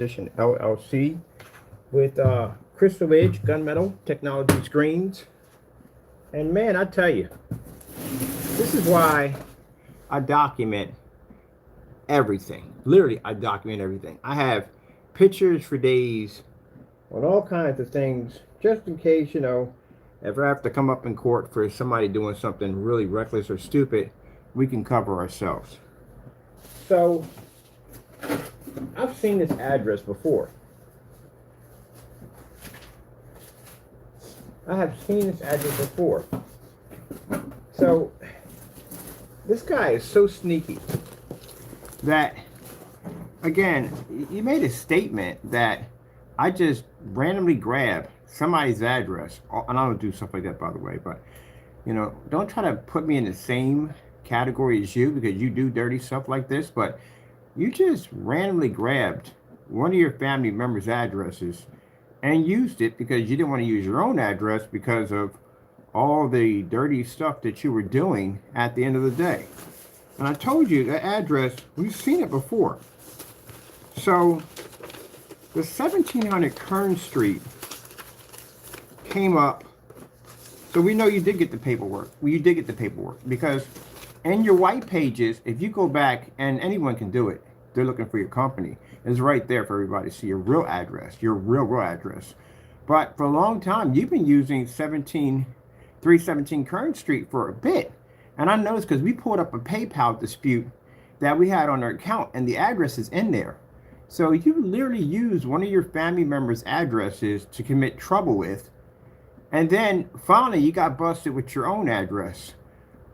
LLC with Crystal Edge gunmetal technology screens. And man, I tell you, this is why I document everything. Literally, I document everything. I have pictures for days on all kinds of things, just in case, if I have to come up in court for somebody doing something really reckless or stupid, we can cover ourselves. So, I've seen this address before. I have seen this address before. So, this guy is so sneaky that, again, he made a statement that I just randomly grab somebody's address. And I don't do stuff like that, by the way, but, don't try to put me in the same category as you because you do dirty stuff like this, but you just randomly grabbed one of your family members' addresses and used it because you didn't want to use your own address because of all the dirty stuff that you were doing at the end of the day. And I told you that address, we've seen it before. So the 1700 Kern Street came up. So we know you did get the paperwork. Well, you did get the paperwork because in your white pages, if you go back, and anyone can do it, they're looking for your company. It's right there for everybody to see your real address, your real address. But for a long time, you've been using 317 Kern Street for a bit. And I noticed because we pulled up a PayPal dispute that we had on our account, and the address is in there. So you literally used one of your family members' addresses to commit trouble with. And then finally, you got busted with your own address.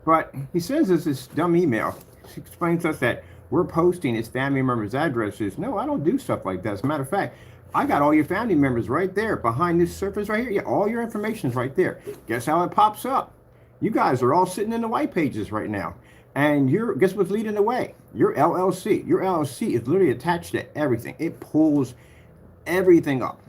But he sends us this dumb email. He explains to us that we're posting his family members' addresses. No, I don't do stuff like that. As a matter of fact, I got all your family members right there behind this surface right here. Yeah, all your information's right there. Guess how it pops up? You guys are all sitting in the white pages right now. And guess what's leading the way? Your LLC. Your LLC is literally attached to everything. It pulls everything up.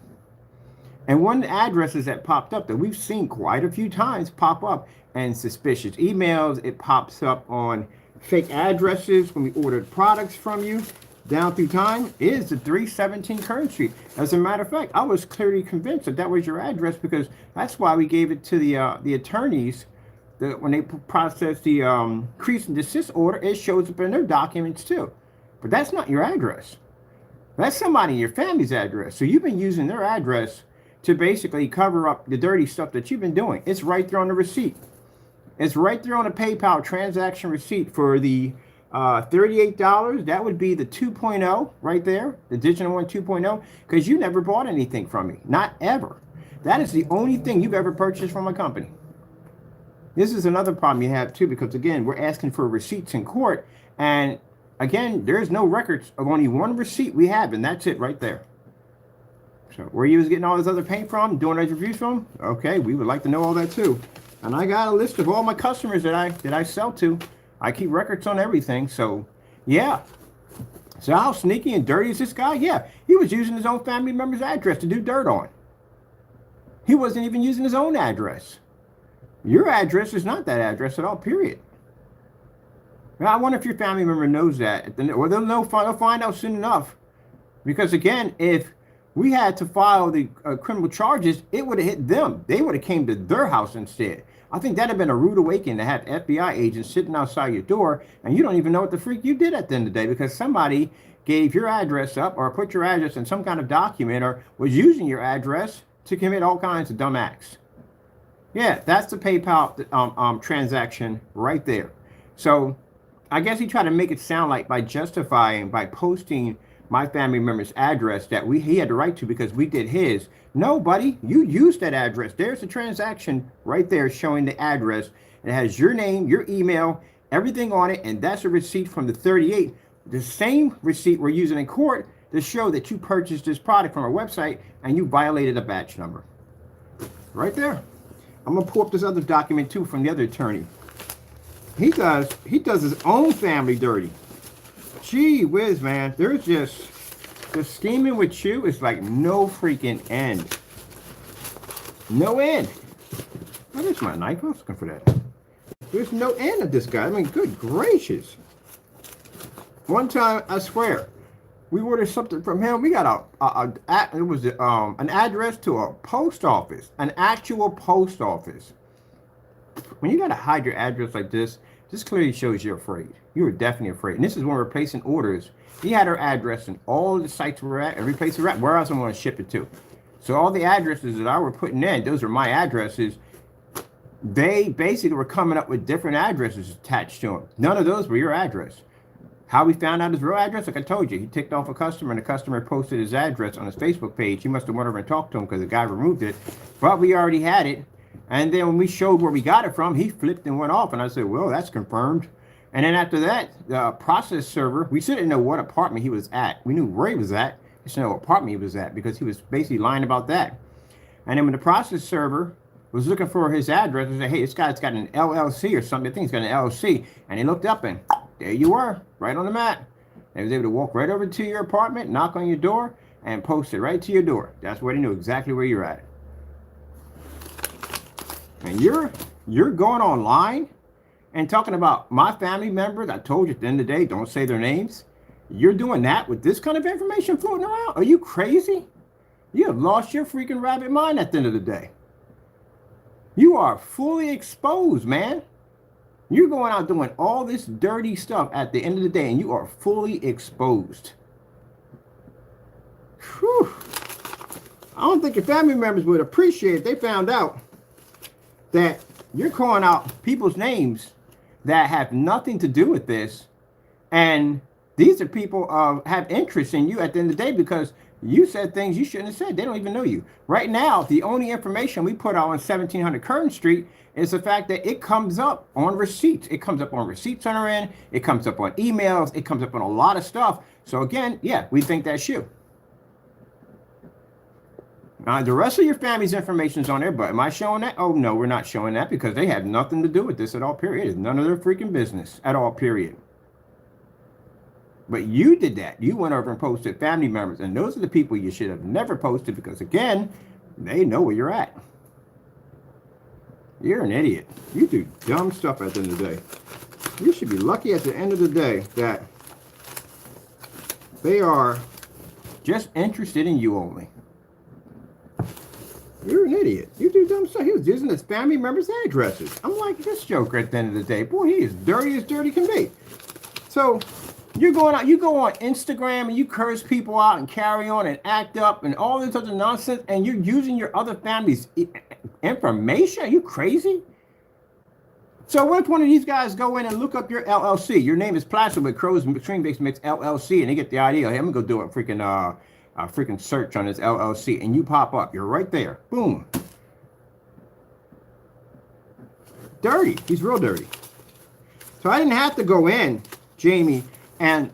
And one of the addresses that popped up that we've seen quite a few times pop up and suspicious emails, it pops up on fake addresses when we ordered products from you down through time, is the 317 Kern Street. As a matter of fact, I was clearly convinced that that was your address because that's why we gave it to the attorneys. When they process the cease and desist order, it shows up in their documents too. But that's not your address. That's somebody in your family's address. So you've been using their address to basically cover up the dirty stuff that you've been doing. It's right there on the receipt. It's right there on the PayPal transaction receipt for the $38. That would be the 2.0 right there, the Digital One 2.0, because you never bought anything from me. Not ever. That is the only thing you've ever purchased from a company. This is another problem you have too, because again, we're asking for receipts in court. And again, there's no records of only one receipt we have, and that's it right there. So where you was getting all this other paint from, doing those reviews from? Okay, we would like to know all that too. And I got a list of all my customers that I sell to. I keep records on everything. So yeah. So how sneaky and dirty is this guy? Yeah, he was using his own family member's address to do dirt on. He wasn't even using his own address. Your address is not that address at all, period. Now, I wonder if your family member knows that. Or they'll find out soon enough. Because again, if we had to file the criminal charges, it would have hit them. They would have came to their house instead. I think that'd have been a rude awakening to have FBI agents sitting outside your door and you don't even know what the freak you did at the end of the day because somebody gave your address up or put your address in some kind of document or was using your address to commit all kinds of dumb acts. Yeah, that's the PayPal transaction right there. So I guess he tried to make it sound like by posting my family member's address that he had the right to because we did his. No, buddy, you used that address. There's the transaction right there showing the address. It has your name, your email, everything on it, and that's a receipt from the 38. The same receipt we're using in court to show that you purchased this product from our website and you violated a batch number. Right there. I'm gonna pull up this other document too from the other attorney. He does his own family dirty. Gee whiz, man. There's just the scheming with you is like no freaking end. No end. Where's my knife? I was looking for that. There's no end of this guy. I mean, good gracious. One time, I swear, We ordered something from him. We got it was an address to a post office, an actual post office. When you got to hide your address like this clearly shows you're afraid. You were definitely afraid. And this is when we're placing orders. He had our address and all the sites we're at, every place we're at, where else I'm going to ship it to. So all the addresses that I were putting in, those are my addresses. They basically were coming up with different addresses attached to them. None of those were your address. How we found out his real address, like I told you, he ticked off a customer and the customer posted his address on his Facebook page. He must have went over and talked to him because the guy removed it. But we already had it. And then when we showed where we got it from, he flipped and went off. And I said, well, that's confirmed. And then after that, the process server, we still didn't know what apartment he was at. We knew where he was at. We just didn't know what apartment he was at because he was basically lying about that. And then when the process server was looking for his address, I said, hey, this guy's got an LLC or something. I think he's got an LLC. And he looked up and there you were, right on the map. They was able to walk right over to your apartment, knock on your door, and post it right to your door. That's where they knew exactly where you're at. And you're going online and talking about my family members. I told you at the end of the day, don't say their names. You're doing that with this kind of information floating around? Are you crazy? You have lost your freaking rabbit mind at the end of the day. You are fully exposed, man. You're going out doing all this dirty stuff at the end of the day, and you are fully exposed. Whew. I don't think your family members would appreciate it if they found out that you're calling out people's names that have nothing to do with this, and these are people have interest in you at the end of the day because you said things you shouldn't have said. They don't even know you. Right now, the only information we put out on 1700 Curtin Street is the fact that it comes up on receipts. It comes up on receipts on our end. It comes up on emails. It comes up on a lot of stuff. So again, yeah, we think that's you. Now, the rest of your family's information is on there, but am I showing that? Oh, no, we're not showing that because they have nothing to do with this at all, period. It's none of their freaking business at all, period. But you did that. You went over and posted family members, and those are the people you should have never posted because, again, they know where you're at. You're an idiot. You do dumb stuff at the end of the day. You should be lucky at the end of the day that they are just interested in you only. You're an idiot. You do dumb stuff. He was using his family members' addresses. I'm like, this joker at the end of the day. Boy, he is dirty as dirty can be. So you're going out, you go on Instagram and you curse people out and carry on and act up and all this other nonsense, and you're using your other family's information? Are you crazy? So what if one of these guys go in and look up your LLC? Your name is Placer with Crows1176 Mix LLC, and they get the idea, hey, I'm gonna go do a freaking search on this LLC, and you pop up. You're right there. Boom. Dirty. He's real dirty. So I didn't have to go in, Jamie, and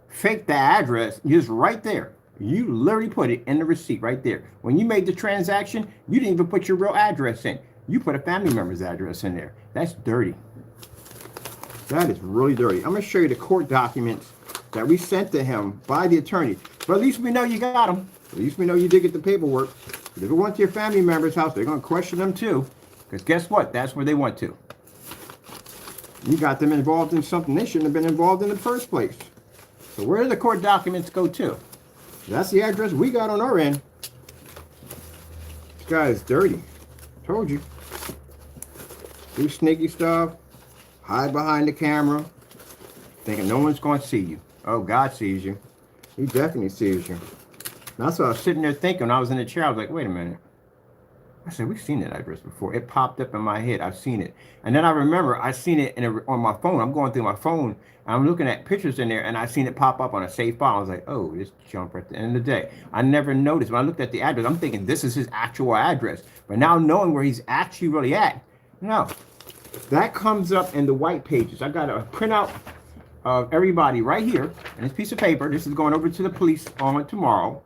fake the address. Just right there. You literally put it in the receipt right there. When you made the transaction, you didn't even put your real address in. You put a family member's address in there. That's dirty. That is really dirty. I'm going to show you the court documents that we sent to him by the attorney. But at least we know you got them. At least we know you did get the paperwork. If it went to your family member's house, they're going to question them too. Because guess what? That's where they went to. You got them involved in something they shouldn't have been involved in the first place. So where do the court documents go to? That's the address we got on our end. This guy is dirty. Told you. Do sneaky stuff. Hide behind the camera. Thinking no one's going to see you. Oh, God sees you. He definitely sees you. And that's what I was sitting there thinking when I was in the chair. I was like, wait a minute. I said, we've seen that address before. It popped up in my head. I've seen it. And then I remember I seen it on my phone. I'm going through my phone. And I'm looking at pictures in there. And I seen it pop up on a saved file. I was like, oh, this jumper at the end of the day. I never noticed. When I looked at the address, I'm thinking this is his actual address. But now knowing where he's actually really at, no. That comes up in the white pages. I got a printout of everybody right here. And this piece of paper. This is going over to the police on tomorrow.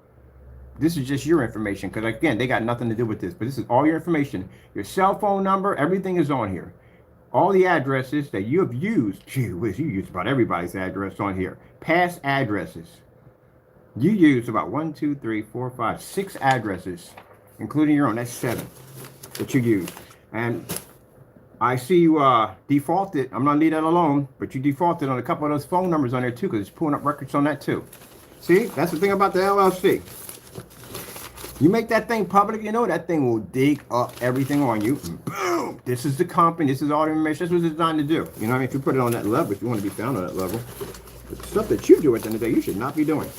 This is just your information, because again, they got nothing to do with this, but this is all your information. Your cell phone number, everything is on here. All the addresses that you have used, gee whiz, you used about everybody's address on here. Past addresses. You used about 1, 2, 3, 4, 5, 6 addresses, including your own. That's 7 that you used. And I see you defaulted. I'm going to leave that alone, but you defaulted on a couple of those phone numbers on there too, because it's pulling up records on that too. See, that's the thing about the LLC. You make that thing public, you know, that thing will dig up everything on you. Boom! This is the company. This is all the information. That's what it's designed to do. You know what I mean? If you put it on that level, if you want to be found on that level. But the stuff that you do at the end of the day, you should not be doing.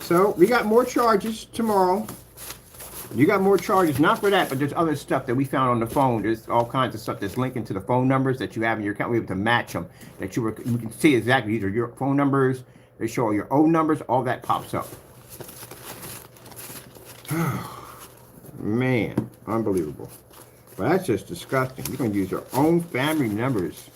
So, we got more charges tomorrow. You got more charges, not for that, but there's other stuff that we found on the phone. There's all kinds of stuff that's linking to the phone numbers that you have in your account. We're able to match them. That you can see exactly, these are your phone numbers. They show all your own numbers. All that pops up. Man, unbelievable. Well, that's just disgusting. You're going to use your own family members'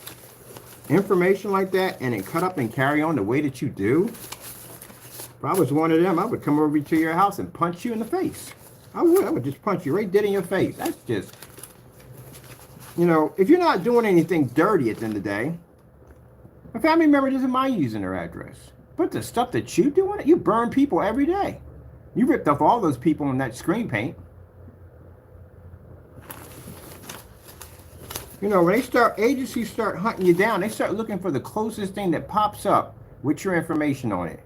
information like that and then cut up and carry on the way that you do? If I was one of them, I would come over to your house and punch you in the face. I would just punch you right dead in your face. That's just, you know, if you're not doing anything dirty at the end of the day, a family member doesn't mind using their address. But the stuff that you do on it, you burn people every day. You ripped off all those people in that screen paint. You know, when agencies start hunting you down, they start looking for the closest thing that pops up with your information on it.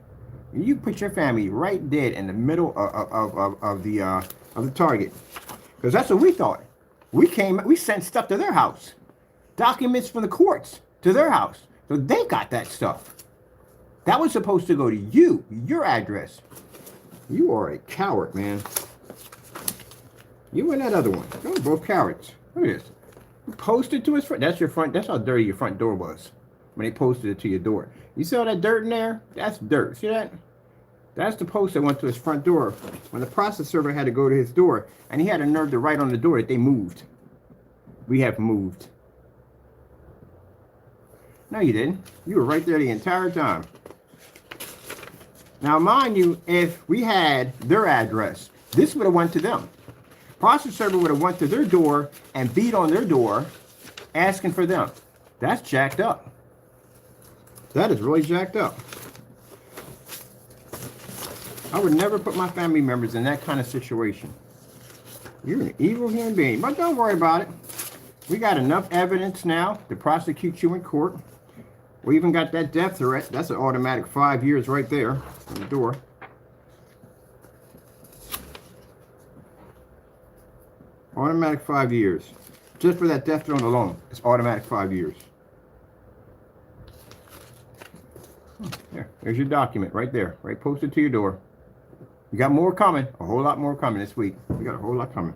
You put your family right dead in the middle of the target. Because that's what we thought. We sent stuff to their house. Documents from the courts to their house. So they got that stuff. That was supposed to go to you, your address. You are a coward, man. You and that other one. Those are both cowards. Look at this. Posted to his front. That's your front. That's how dirty your front door was when they posted it to your door. You see all that dirt in there? That's dirt. See that? That's the post that went to his front door when the process server had to go to his door, and he had a nerve to write on the door that they moved. We have moved. No, you didn't. You were right there the entire time. Now, mind you, if we had their address, this would have went to them. Process server would have went to their door and beat on their door, asking for them. That's jacked up. That is really jacked up. I would never put my family members in that kind of situation. You're an evil human being, but don't worry about it. We got enough evidence now to prosecute you in court. We even got that death threat. That's an automatic 5 years right there on the door. Automatic 5 years. Just for that death threat alone, it's automatic 5 years. There's your document right there, right posted to your door. You got more coming, a whole lot more coming this week. We got a whole lot coming.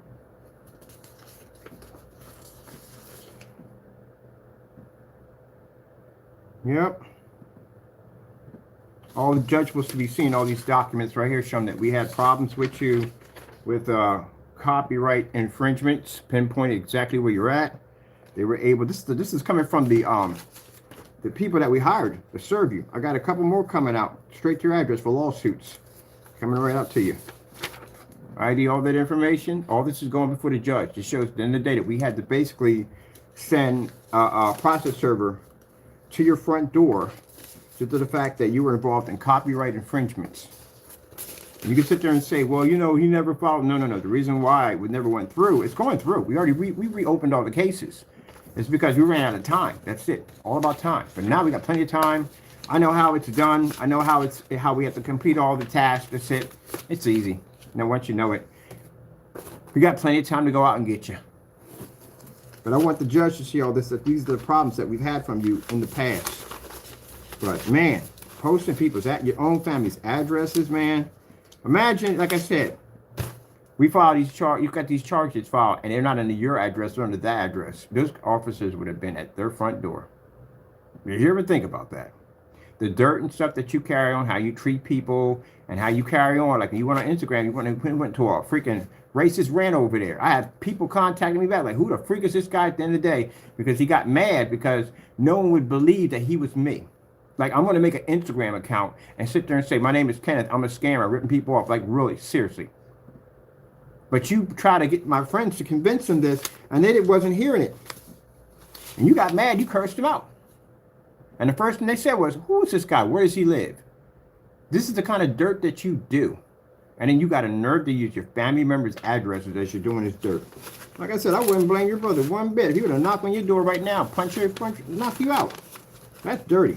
Yep. All the judge was to be seeing all these documents right here showing that we had problems with you with copyright infringements, pinpoint exactly where you're at. They were able, this is coming from the people that we hired to serve you. I got a couple more coming out straight to your address for lawsuits. Coming right out to you. ID, all that information, all this is going before the judge. It shows at the end of the day that we had to basically send a process server to your front door due to the fact that you were involved in copyright infringements. You can sit there and say, well, you know, he never followed. No. The reason why it never went through, it's going through. We reopened all the cases. It's because we ran out of time. That's it. All about time. But now we got plenty of time. I know how it's done. I know how we have to complete all the tasks. That's it. It's easy. Now, once you know it, we got plenty of time to go out and get you. But I want the judge to see all this, that these are the problems that we've had from you in the past. But, man, posting people's your own family's addresses, man. Imagine, like I said, we file these you've got these charges filed, and they're not under your address, they're under that address. Those officers would have been at their front door. Did you ever think about that? The dirt and stuff that you carry on, how you treat people, and how you carry on. Like, you went on Instagram, you went to a freaking racist rant over there. I had people contacting me back, like, who the freak is this guy at the end of the day? Because he got mad because no one would believe that he was me. Like, I'm going to make an Instagram account and sit there and say, my name is Kenneth, I'm a scammer, ripping people off. Like, really, seriously. But you try to get my friends to convince them this, and they wasn't hearing it. And you got mad, you cursed them out. And the first thing they said was, who is this guy? Where does he live? This is the kind of dirt that you do. And then you got a nerve to use your family members' addresses as you're doing this dirt. Like I said, I wouldn't blame your brother one bit. If he would have knocked on your door right now, knock you out. That's dirty.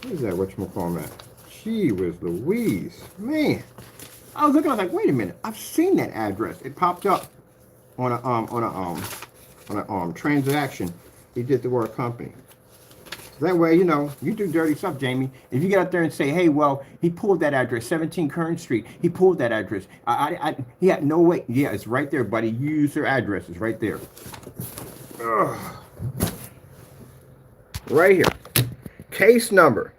Where's that whatchamacallit at? Gee whiz Louise. Man. I was looking, I was like, wait a minute. I've seen that address. It popped up on a transaction. He did the word company. So that way, you know, you do dirty stuff, Jamie. If you get out there and say, hey, well, he pulled that address, 17 Kern Street. He pulled that address. He had no way. Yeah, it's right there, buddy. Use their address. It's right there. Ugh. Right here. Case number.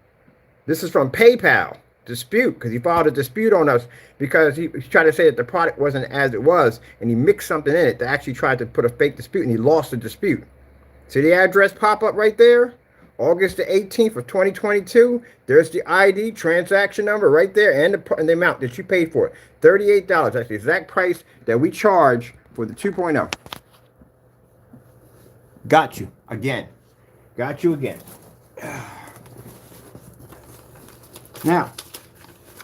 This is from PayPal. Dispute, because he filed a dispute on us because he tried to say that the product wasn't as it was, and he mixed something in it that actually tried to put a fake dispute, and he lost the dispute. See the address pop up right there? August the 18th of 2022. There's the ID, transaction number right there, and the amount that you paid for it. $38. That's the exact price that we charge for the 2.0. Got you again. Got you again. Now,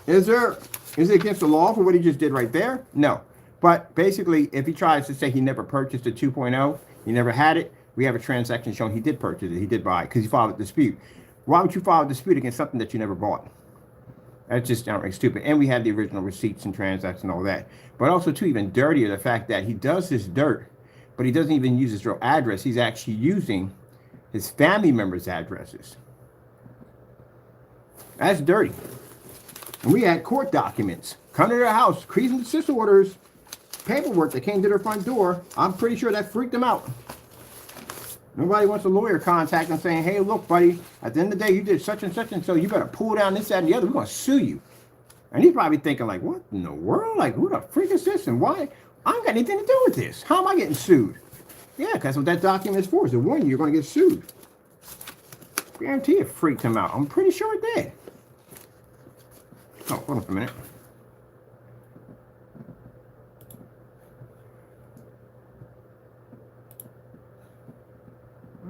is it against the law for what he just did right there? No. But basically, if he tries to say he never purchased a 2.0, he never had it, we have a transaction showing he did purchase it, he did buy it, because he filed a dispute. Why would you file a dispute against something that you never bought? That's just outright stupid. And we have the original receipts and transactions and all that. But also, too, even dirtier, the fact that he does this dirt, but he doesn't even use his real address. He's actually using his family members' addresses. That's dirty. And we had court documents come to their house, cease and desist orders, paperwork that came to their front door. I'm pretty sure that freaked them out. Nobody wants a lawyer contacting them saying, hey, look, buddy, at the end of the day, you did such and such, and so you better pull down this, that, and the other. We're going to sue you. And he's probably thinking, like, what in the world? Like, who the freak is this? And why? I ain't got anything to do with this. How am I getting sued? Yeah, because that's what that document is for, is to warn you you're going to get sued. Guarantee it freaked him out. I'm pretty sure it did. Oh, hold on for a minute.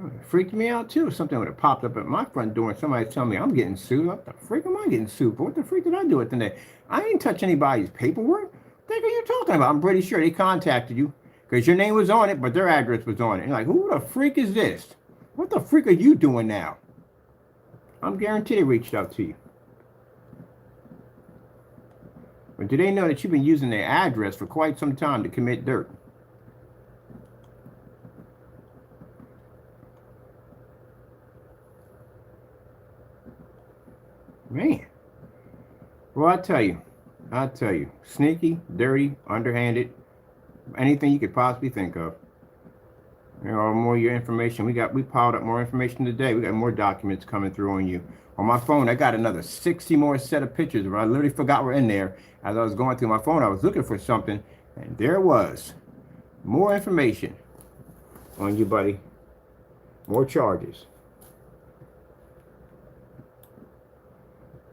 Oh, it freaked me out too. Something would have popped up at my front door and somebody tell me I'm getting sued. What the freak am I getting sued for? What the freak did I do it today? I didn't touch anybody's paperwork. What are you talking about? I'm pretty sure they contacted you because your name was on it, but their address was on it. You're like, who the freak is this? What the freak are you doing now? I'm guaranteed they reached out to you. But do they know that you've been using their address for quite some time to commit dirt? Man. Well, I tell you, sneaky, dirty, underhanded, anything you could possibly think of. You know, more of your information. We piled up more information today. We got more documents coming through on you. On my phone, I got another 60 more set of pictures. I literally forgot we're in there. As I was going through my phone, I was looking for something, and there it was. More information on you, buddy. More charges.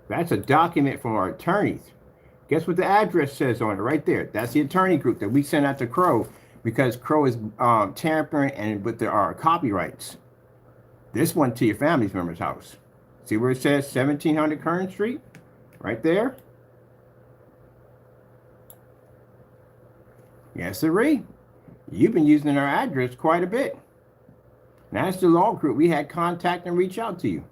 That's a document from our attorneys. Guess what the address says on it right there? That's the attorney group that we sent out to Crow because Crow is tampering and with our copyrights. This went to your family member's house. See where it says 1700 Kern Street? Right there. Yes, sirree. You've been using our address quite a bit. That's the law group. We had contact and reach out to you.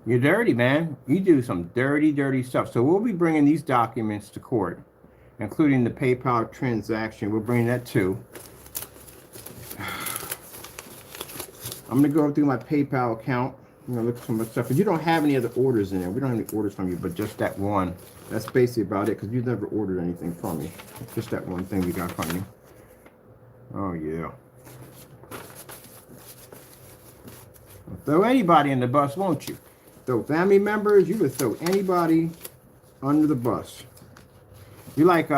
You're dirty, man. You do some dirty, dirty stuff. So we'll be bringing these documents to court, including the PayPal transaction. We'll bring that too. I'm going to go through my PayPal account. I'm going to look at some of the stuff. Because you don't have any other orders in there. We don't have any orders from you, but just that one. That's basically about it, because you've never ordered anything from me. It's just that one thing we got from you. Oh, yeah. Throw anybody in the bus, won't you? Throw family members. You would throw anybody under the bus. You like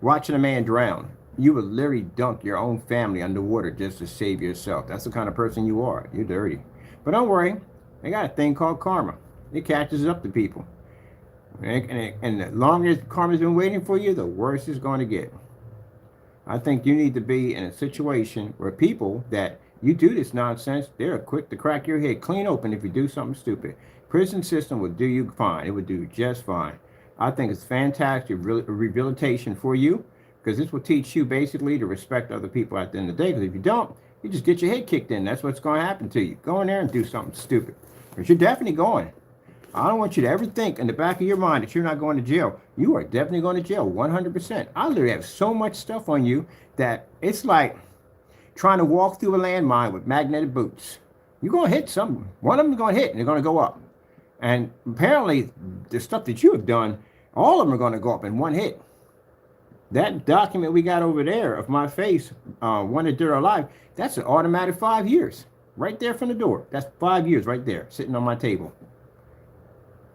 watching a man drown. You would literally dunk your own family underwater just to save yourself. That's the kind of person you are. You're dirty. But don't worry. They got a thing called karma. It catches up to people. And the longer karma's been waiting for you, the worse it's going to get. I think you need to be in a situation where people that You do this nonsense, they're quick to crack your head clean open if you do something stupid. Prison system will do you fine. It would do just fine. I think it's fantastic rehabilitation for you because this will teach you basically to respect other people at the end of the day. Because if you don't, you just get your head kicked in. That's what's going to happen to you. Go in there and do something stupid. Because you're definitely going. I don't want you to ever think in the back of your mind that you're not going to jail. You are definitely going to jail, 100%. I literally have so much stuff on you that it's like trying to walk through a landmine with magnetic boots. You're going to hit something. One of them is going to hit and they're going to go up. And apparently the stuff that you have done, all of them are going to go up in one hit. That document we got over there of my face, wanted dead or alive, that's an automatic 5 years. Right there from the door. That's 5 years right there, sitting on my table.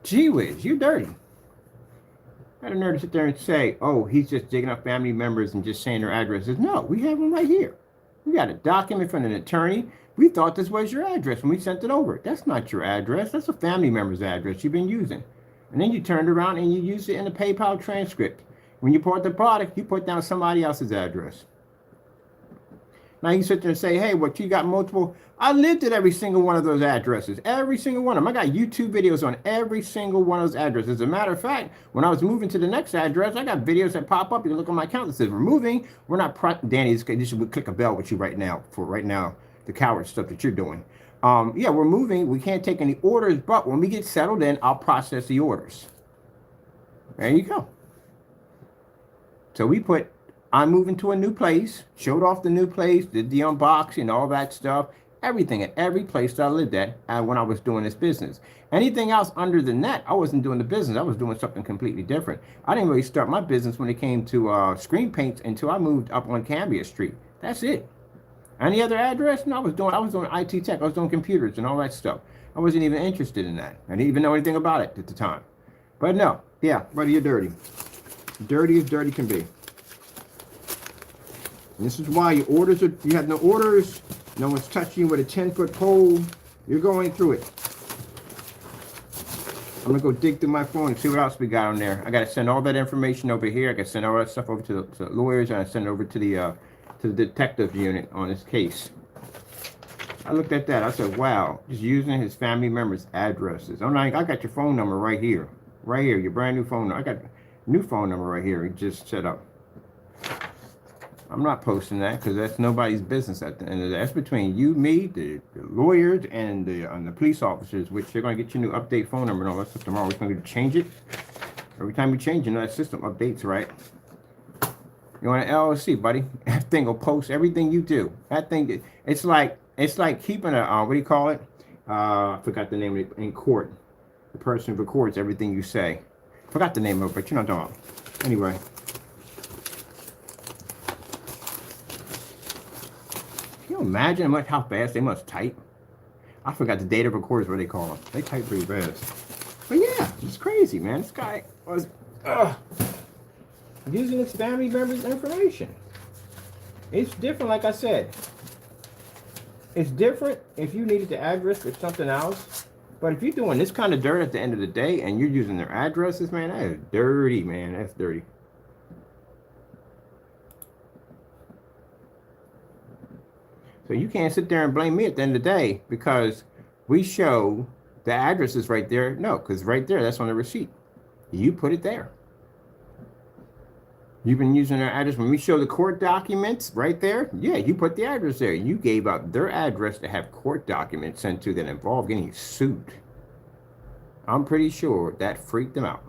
Gee whiz, you dirty. I had a nerve to sit there and say, oh, he's just digging up family members and just saying their addresses. No, we have them right here. We got a document from an attorney. We thought this was your address when we sent it over. That's not your address. That's a family member's address you've been using. And then you turned around and you used it in the PayPal transcript. When you bought the product, you put down somebody else's address. Now you sit there and say, hey, what, you got multiple? I lived at every single one of those addresses. Every single one of them. I got YouTube videos on every single one of those addresses. As a matter of fact, when I was moving to the next address, I got videos that pop up. You can look on my account that says, we're moving. We're not, Danny, this would click a bell with you right now for right now, the coward stuff that you're doing. Yeah, we're moving. We can't take any orders, but when we get settled in, I'll process the orders. There you go. So we put, I'm moving to a new place, showed off the new place, did the unboxing, all that stuff, everything at every place that I lived at when I was doing this business. Anything else under the net, I wasn't doing the business. I was doing something completely different. I didn't really start my business when it came to screen paints until I moved up on Cambia Street. That's it. Any other address? No, I was doing IT tech. I was doing computers and all that stuff. I wasn't even interested in that. I didn't even know anything about it at the time. But no, yeah, brother, you're dirty. Dirty as dirty can be. And this is why your orders are, you have no orders, no one's touching you with a 10-foot pole. You're going through it. I'm gonna go dig through my phone and see what else we got on there. I gotta send all that information over here. I gotta send all that stuff over to the lawyers, and I send it over to the detective unit on this case. I looked at that. I said, wow, just using his family members' addresses. I'm like, I got your phone number right here. Right here, your brand new phone number. I got new phone number right here. It just set up. I'm not posting that because that's nobody's business at the end of that. That's between you, me, the lawyers, and the police officers, which they're going to get your new update phone number and all that stuff tomorrow. We're going to change it. Every time we change it, that system updates, right? You want an LLC, buddy? That thing will post everything you do. That thing, it's like keeping a, what do you call it? I forgot the name of it in court. The person records everything you say. Forgot the name of it, but you know what I'm talking about. Anyway. Can you imagine how fast they must type? I forgot the data recorders, what they call them. They type pretty fast. But yeah, it's crazy, man. This guy was using his family members' information. It's different, like I said. It's different if you needed the address for something else. But if you're doing this kind of dirt at the end of the day and you're using their addresses, man, that is dirty, man. That's dirty. So you can't sit there and blame me at the end of the day because we show the addresses right there. No, because right there, that's on the receipt. You put it there. You've been using their address. When we show the court documents right there, yeah, you put the address there. You gave out their address to have court documents sent to that involve getting sued. I'm pretty sure that freaked them out.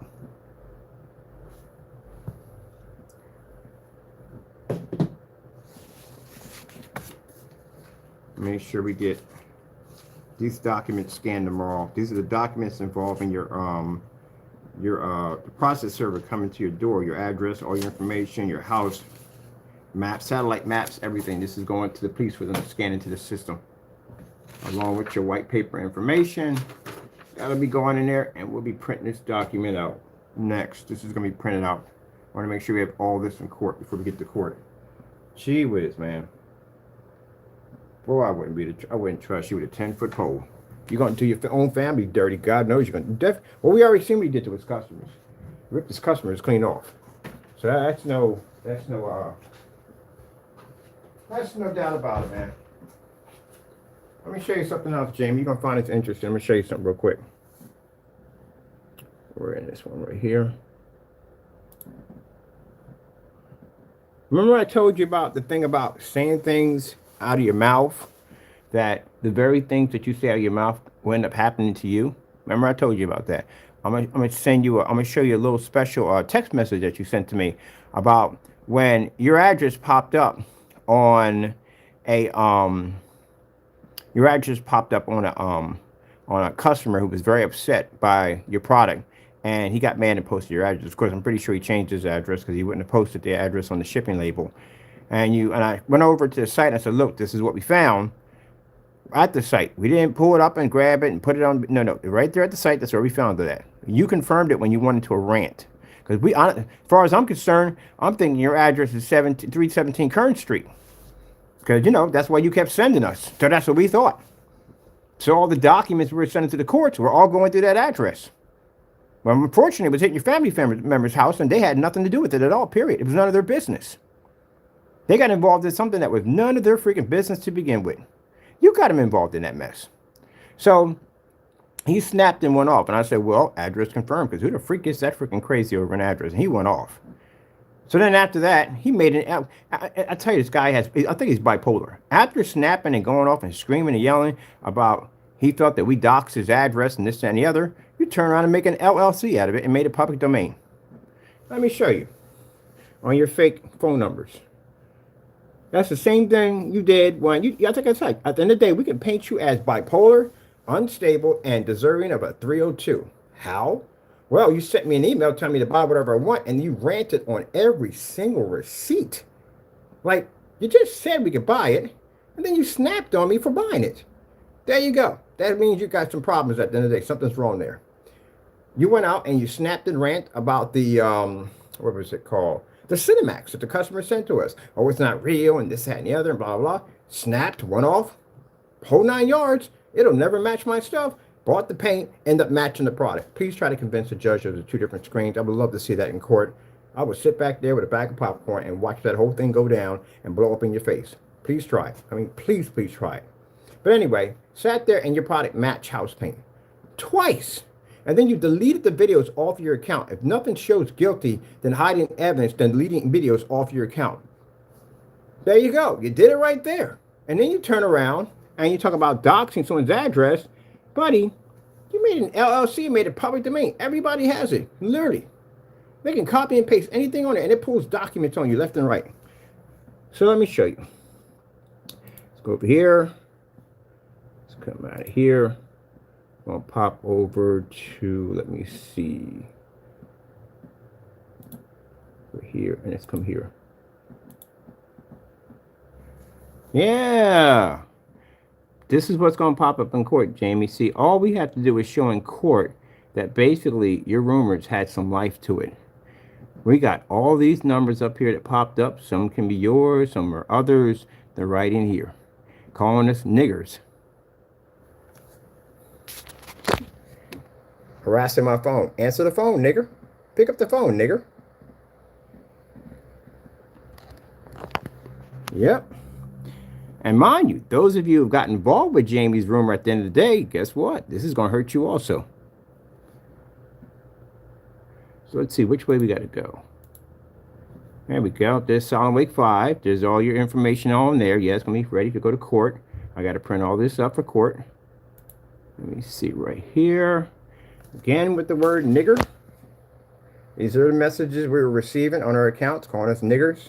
Make sure we get these documents scanned tomorrow. These are the documents involving your the process server coming to your door, your address, all your information, your house, maps, satellite maps, everything. This is going to the police for them to scan into the system. Along with your white paper information. That'll be going in there, and we'll be printing this document out next. This is going to be printed out. I want to make sure we have all this in court before we get to court. Gee whiz, man. Boy, I wouldn't trust you with a 10-foot pole. You're going to do your own family dirty. God knows you're going to. Well, we already seen what he did to his customers. Ripped his customers clean off. So that's no doubt about it, man. Let me show you something else, Jamie. You're going to find this interesting. Let me show you something real quick. We're in this one right here. Remember I told you about the thing about saying things out of your mouth, that the very things that you say out of your mouth will end up happening to you? Remember I told you about that. I'm gonna send you. I'm gonna show you a little special text message that you sent to me about when your address popped up on a your address popped up on a customer who was very upset by your product, and he got mad and posted your address. Of course, I'm pretty sure he changed his address because he wouldn't have posted the address on the shipping label. And I went over to the site and I said, look, this is what we found at the site. We didn't pull it up and grab it and put it on. No, right there at the site. That's where we found it at. You confirmed it when you went into a rant. Because as far as I'm concerned, I'm thinking your address is 317 Kern Street. Because, that's why you kept sending us. So that's what we thought. So all the documents we were sending to the courts were all going through that address. Well, unfortunately, it was hitting your family member's house, and they had nothing to do with it at all, period. It was none of their business. They got involved in something that was none of their freaking business to begin with. You got them involved in that mess. So he snapped and went off. And I said, well, address confirmed, because who the freak gets that freaking crazy over an address? And he went off. So then after that, he made an... I tell you, this guy has... I think he's bipolar. After snapping and going off and screaming and yelling about he felt that we doxed his address and this, that, and the other, you turn around and make an LLC out of it and made it public domain. Let me show you. On your fake phone numbers. That's the same thing you did when you... I think I said, at the end of the day, we can paint you as bipolar, unstable, and deserving of a 302. How? Well, you sent me an email telling me to buy whatever I want, and you ranted on every single receipt. Like, you just said we could buy it, and then you snapped on me for buying it. There you go. That means you got some problems at the end of the day. Something's wrong there. You went out and you snapped and rant about the, what was it called? The Cinemax that the customer sent to us. Oh, it's not real, and this, that, and the other, and blah, blah, blah. Snapped, went off, whole 9 yards. It'll never match my stuff. Bought the paint, end up matching the product. Please try to convince the judge of the two different screens. I would love to see that in court. I would sit back there with a bag of popcorn and watch that whole thing go down and blow up in your face. Please try it. I mean, please try it. But anyway, sat there and your product matched house paint. Twice. And then you deleted the videos off your account. If nothing shows guilty, then hiding evidence, then deleting videos off your account. There you go. You did it right there. And then you turn around and you talk about doxing someone's address. Buddy, you made an LLC, made it public domain. Everybody has it, literally. They can copy and paste anything on it, and it pulls documents on you left and right. So let me show you. Let's go over here. Let's come out of here. I'll pop over to, let me see. Over here, and let's come here. Yeah. This is what's going to pop up in court, Jamie. See, all we have to do is show in court that basically your rumors had some life to it. We got all these numbers up here that popped up. Some can be yours, some are others. They're right in here. Calling us niggers. Harassing my phone. Answer the phone, nigger. Pick up the phone, nigger. Yep. And mind you, those of you who've got involved with Jamie's rumor at the end of the day, guess what? This is going to hurt you also. So let's see which way we got to go. There we go. There's Solemn Wake 5. There's all your information on there. Yeah, it's going to be ready to go to court. I got to print all this up for court. Let me see right here. Again with the word nigger. These are the messages we were receiving on our accounts calling us niggers.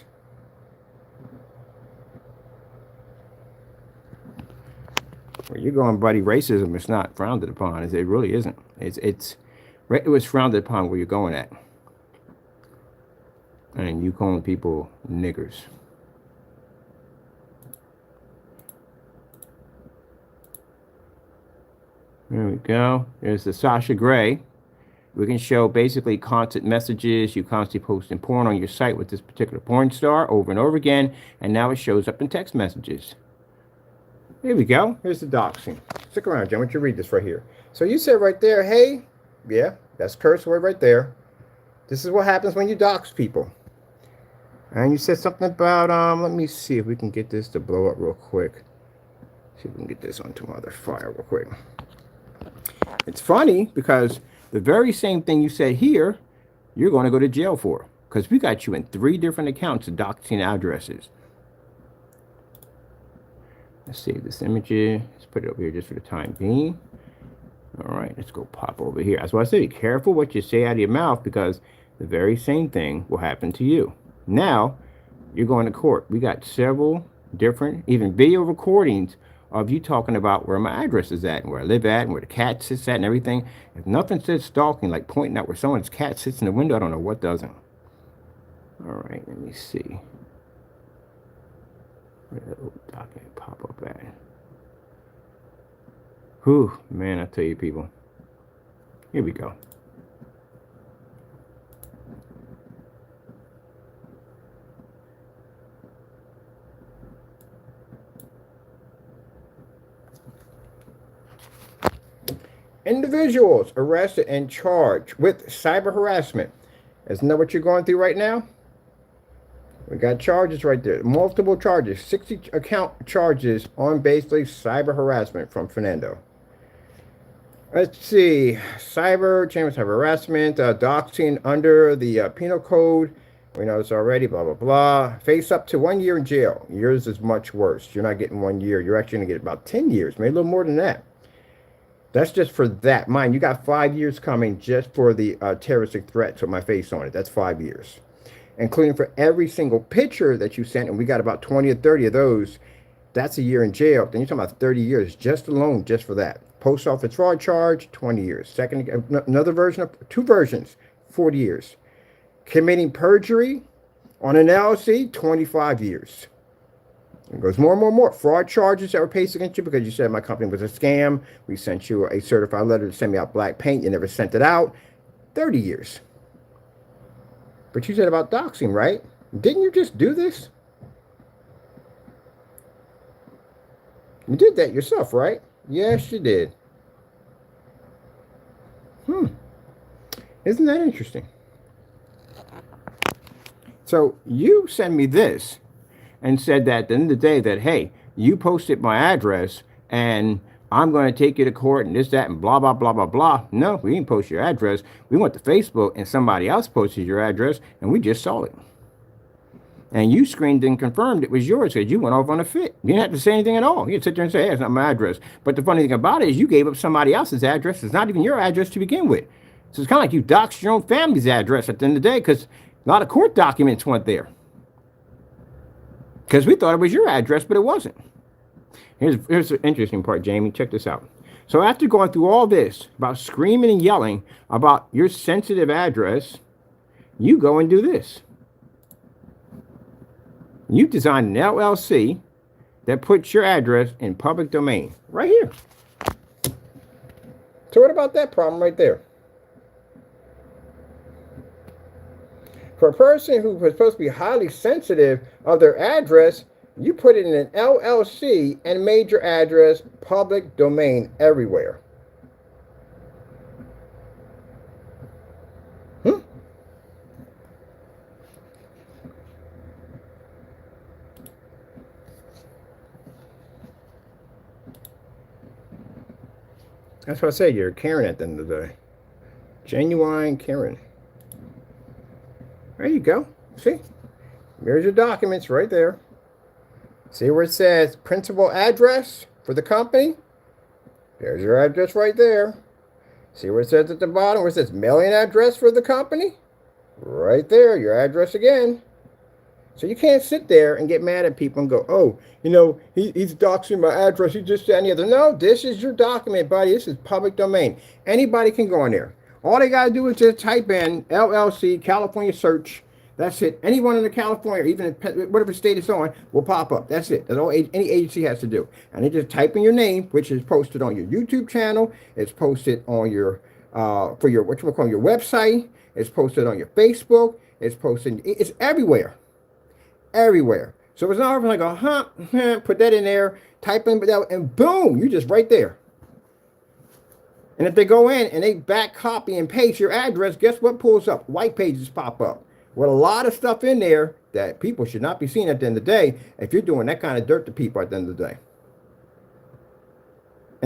Where you're going, buddy, racism is not frowned upon. It really isn't. It was frowned upon where you're going at. And you calling people niggers. There we go. There's the Sasha Gray. We can show basically constant messages. You constantly posting porn on your site with this particular porn star over and over again. And now it shows up in text messages. Here we go. Here's the doxing. Stick around, Jim. I want you to read this right here. So you said right there, hey, yeah, that's curse word right there. This is what happens when you dox people. And you said something about, let me see if we can get this to blow up real quick. See if we can get this onto my other file real quick. It's funny because the very same thing you said here, you're going to go to jail for. Because we got you in 3 different accounts of doxing addresses. Let's save this image. Let's put it over here just for the time being. All right, let's go pop over here. That's why I say be careful what you say out of your mouth, because the very same thing will happen to you. Now, you're going to court. We got several different, even video recordings of you talking about where my address is at and where I live at and where the cat sits at and everything. If nothing says stalking, like pointing out where someone's cat sits in the window, I don't know what doesn't. All right, let me see. Where did that little document pop up at? Whew, man, I tell you, people. Here we go. Individuals arrested and charged with cyber harassment. Isn't that what you're going through right now? We got charges right there. Multiple charges. 60 account charges on basically cyber harassment from Fernando. Let's see. Cyber harassment. Doxing under the penal code. We know this already. Blah, blah, blah. Face up to 1 year in jail. Yours is much worse. You're not getting 1 year. You're actually going to get about 10 years. Maybe a little more than that. That's just for that. Mind, you got 5 years coming just for the terroristic threats with my face on it. That's 5 years. Including for every single picture that you sent, and we got about 20 or 30 of those. That's a year in jail. Then you're talking about 30 years just alone, just for that. Post office fraud charge, 20 years. Second, another version of 2 versions, 40 years. Committing perjury on an LLC, 25 years. It goes more and more and more. Fraud charges that were placed against you because you said my company was a scam. We sent you a certified letter to send me out black paint. You never sent it out. 30 years. But you said about doxing, right? Didn't you just do this? You did that yourself, right? Yes, you did. Isn't that interesting? So you send me this and said that at the end of the day that, hey, you posted my address and I'm going to take you to court and this, that, and blah, blah, blah, blah, blah. No, we didn't post your address. We went to Facebook and somebody else posted your address and we just saw it. And you screened and confirmed it was yours because you went off on a fit. You didn't have to say anything at all. You could sit there and say, hey, it's not my address. But the funny thing about it is you gave up somebody else's address. It's not even your address to begin with. So it's kind of like you doxed your own family's address at the end of the day because a lot of court documents went there. Because we thought it was your address, but it wasn't. Here's the interesting part, Jamie. Check this out. So after going through all this about screaming and yelling about your sensitive address, you go and do this. You designed an LLC that puts your address in public domain right here. So what about that problem right there? For a person who was supposed to be highly sensitive of their address, you put it in an LLC and made your address public domain everywhere. That's what I said. You're a Karen at the end of the day. Genuine Karen. There you go. See? There's your documents right there. See where it says principal address for the company? There's your address right there. See where it says at the bottom where it says mailing address for the company? Right there, your address again. So you can't sit there and get mad at people and go, oh, you know, he's doxing my address. He just said any other. No, this is your document, buddy. This is public domain. Anybody can go in there. All they got to do is just type in LLC, California search. That's it. Anyone in the California, even in whatever state it's on, will pop up. That's it. That's all any agency has to do. And they just type in your name, which is posted on your YouTube channel. It's posted on your, for your, what you call your website. It's posted on your Facebook. It's posted, it's everywhere. Everywhere. So it's not like a put that in there, type in, and boom, you just right there. And if they go in and they back copy and paste your address, guess what pulls up? White pages pop up with a lot of stuff in there that people should not be seeing at the end of the day if you're doing that kind of dirt to people at the end of the day.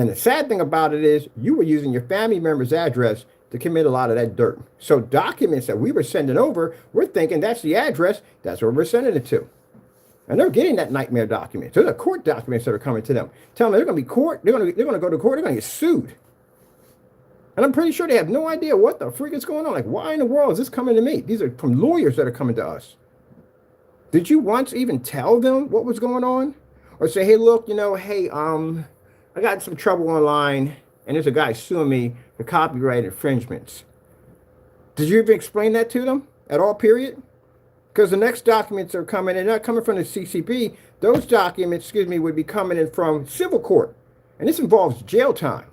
And the sad thing about it is you were using your family member's address to commit a lot of that dirt. So documents that we were sending over, we're thinking that's the address, that's where we're sending it to. And they're getting that nightmare document. So those are court documents that are coming to them. Tell them they're going to be court, they're going to go to court, they're going to get sued. And I'm pretty sure they have no idea what the freak is going on. Like, why in the world is this coming to me? These are from lawyers that are coming to us. Did you once even tell them what was going on? Or say, hey, look, you know, hey, I got some trouble online, and there's a guy suing me for copyright infringements. Did you even explain that to them at all, period? Because the next documents are coming, and not coming from the CCP. Those documents, excuse me, would be coming in from civil court. And this involves jail time.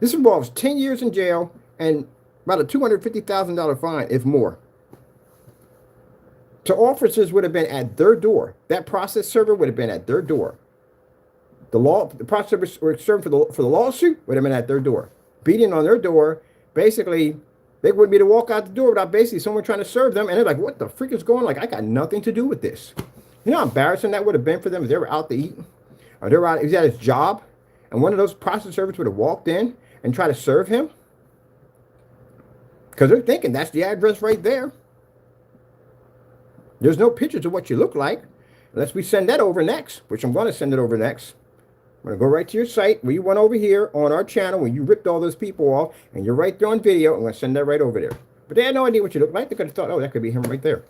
This involves 10 years in jail and about a $250,000 fine, if more. So officers would have been at their door. That process server would have been at their door. The process servers were serving for the lawsuit would have been at their door. Beating on their door, basically, they wouldn't be able to walk out the door without basically someone trying to serve them. And they're like, what the freak is going on? Like, I got nothing to do with this. You know how embarrassing that would have been for them if they were out to eat? Or they were out, he was at his job, and one of those process servers would have walked in and tried to serve him? Because they're thinking that's the address right there. There's no pictures of what you look like. Unless we send that over next, which I'm going to send it over next. I'm going to go right to your site where you went over here on our channel when you ripped all those people off, and you're right there on video. I'm going to send that right over there. But they had no idea what you look like. They could have thought, oh, that could be him right there.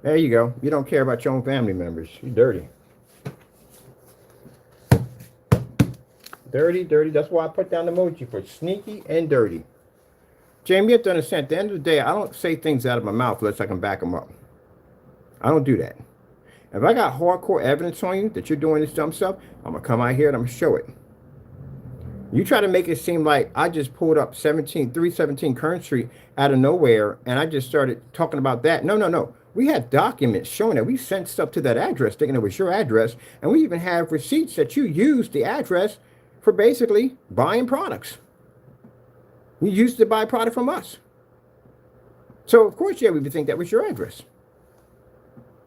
There you go. You don't care about your own family members. You're dirty. Dirty, dirty. That's why I put down the emoji for sneaky and dirty. Jamie, you have to understand, at the end of the day, I don't say things out of my mouth unless I can back them up. I don't do that. If I got hardcore evidence on you that you're doing this dumb stuff, I'm going to come out here and I'm going to show it. You try to make it seem like I just pulled up 317 Kern Street out of nowhere and I just started talking about that. No, no, no. We had documents showing that we sent stuff to that address thinking it was your address. And we even have receipts that you used the address for basically buying products. You used to buy product from us. So, of course, yeah, we would think that was your address.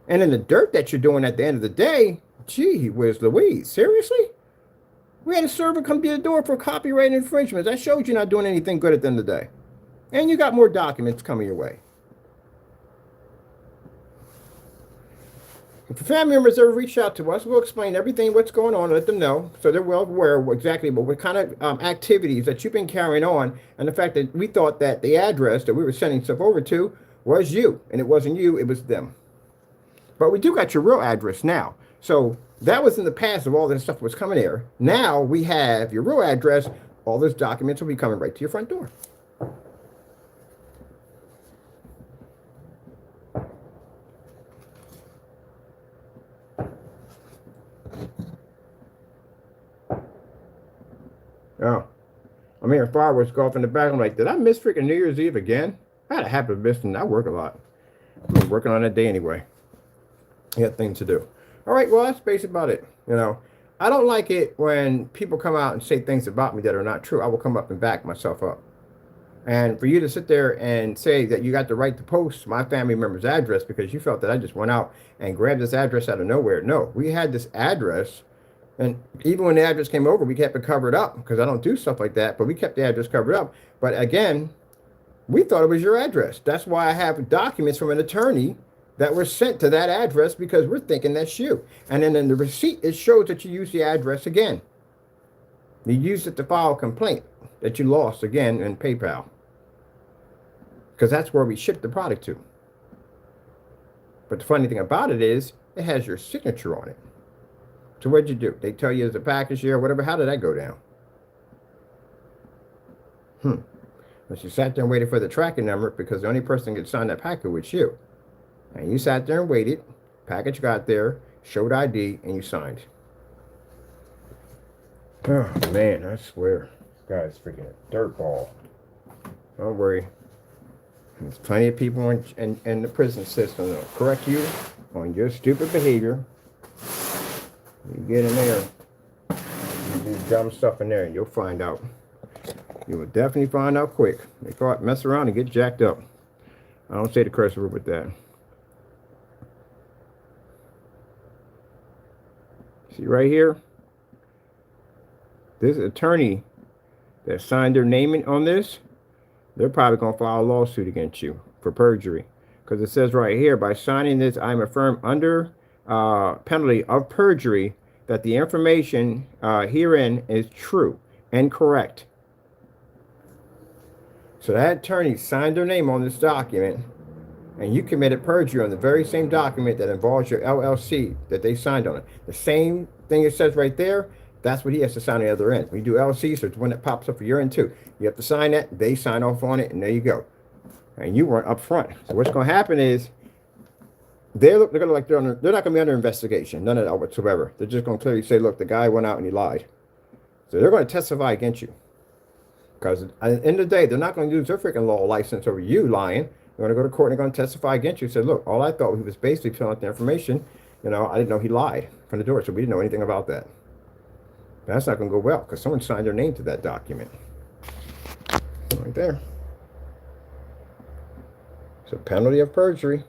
And in the dirt that you're doing at the end of the day, gee whiz Louise, seriously? We had a server come to your door for copyright infringements. That showed you not doing anything good at the end of the day. And you got more documents coming your way. If the family members ever reach out to us, we'll explain everything, what's going on, let them know, so they're well aware of exactly what kind of activities that you've been carrying on, and the fact that we thought that the address that we were sending stuff over to was you, and it wasn't you, it was them. But we do got your real address now. So that was in the past of all this stuff was coming here. Now we have your real address. All those documents will be coming right to your front door. Oh, I'm hearing fireworks go off in the back. I'm like, did I miss freaking New Year's Eve again? I had a habit of missing. I work a lot. I'm working on that day anyway. I got things to do. All right, well, that's basically about it. You know, I don't like it when people come out and say things about me that are not true. I will come up and back myself up. And for you to sit there and say that you got the right to post my family member's address because you felt that I just went out and grabbed this address out of nowhere. No, we had this address. And even when the address came over, we kept it covered up because I don't do stuff like that. But we kept the address covered up. But again, we thought it was your address. That's why I have documents from an attorney that were sent to that address because we're thinking that's you. And then in the receipt, it shows that you used the address again. You used it to file a complaint that you lost again in PayPal. Because that's where we shipped the product to. But the funny thing about it is, it has your signature on it. So what'd you do? They tell you it's a package here or whatever. How did that go down? But you sat there and waited for the tracking number because the only person that could sign that package was you. And you sat there and waited. Package got there, showed ID, and you signed. Oh, man, I swear. This guy's freaking a dirtball. Don't worry. There's plenty of people in the prison system that'll correct you on your stupid behavior. You get in there, you do dumb stuff in there, and you'll find out. You will definitely find out quick. They thought mess around and get jacked up. I don't say the curse word with that. See right here? This attorney that signed their name on this, they're probably going to file a lawsuit against you for perjury. Because it says right here, by signing this, I'm affirmed under penalty of perjury that the information herein is true and correct. So that attorney signed their name on this document, and you committed perjury on the very same document that involves your LLC that they signed on it. The same thing it says right there, that's what he has to sign on the other end. When you do LLC, so it's one that pops up for your end too. You have to sign that, they sign off on it, and there you go. And you weren't up front. So what's going to happen is they're not going to be under investigation, none of that whatsoever. They're just going to clearly say, look, the guy went out and he lied. So they're going to testify against you. Because at the end of the day, they're not going to use their freaking law license over you lying. They're going to go to court and they're going to testify against you. Say, look, all I thought he was basically filling out the information. You know, I didn't know he lied from the door, so we didn't know anything about that. That's not going to go well because someone signed their name to that document. Right there. It's a penalty of perjury.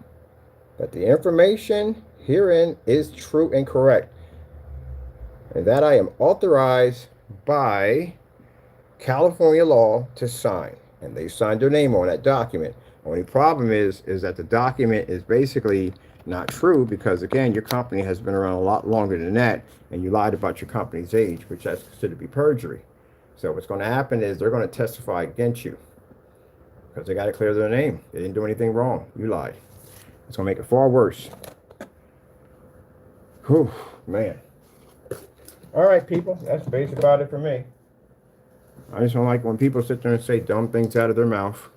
That the information herein is true and correct. And that I am authorized by California law to sign. And they signed their name on that document. Only problem is that the document is basically not true because, again, your company has been around a lot longer than that, and you lied about your company's age, which that's considered to be perjury. So what's going to happen is they're going to testify against you because they got to clear their name. They didn't do anything wrong. You lied. It's going to make it far worse. Whew, man. All right, people. That's basically about it for me. I just don't like when people sit there and say dumb things out of their mouth.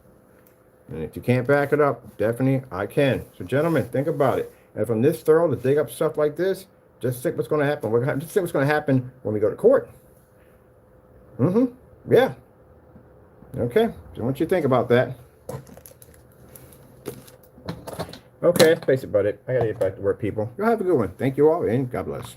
And if you can't back it up, definitely I can. So, gentlemen, think about it. And from this thorough to dig up stuff like this, just think what's going to happen. Just think what's going to happen when we go to court. Yeah. Okay. So, I want you to think about that. Okay, that's basically about it. I got to get back to work, people. Y'all have a good one. Thank you all, and God bless.